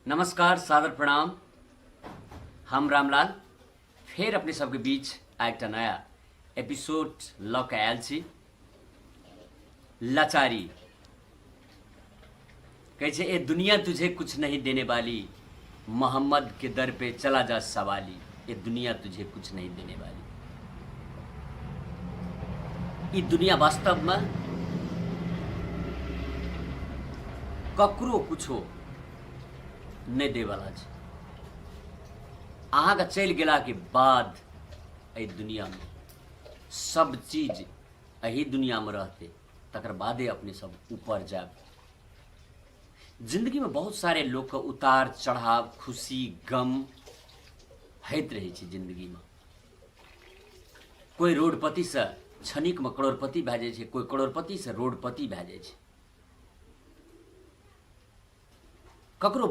नमस्कार, सादर प्रणाम। हम रामलाल फिर अपने सबके बीच एक नया एपिसोड ल के आयल छी। लाचारी कहे छे, ए दुनिया तुझे कुछ नहीं देने वाली, मोहम्मद के दर पे चला जा सवाली। ये दुनिया तुझे कुछ नहीं देने वाली। ये दुनिया वास्तव में ककरो कुछो नहीं दे वाला छे। अहाँ के चल गेला के बाद एहि दुनिया में सब चीज एही दुनिया में रहते, तकर बादे अपने सब ऊपर जाब। जिंदगी में बहुत सारे लोग के उतार चढ़ाव, खुशी गम होइत रहे छे जिंदगी में। कोई रोडपति से क्षणिक में करोड़पति भए जाए छे, कोई करोड़पति से रोडपति भए जाए छे। ककरो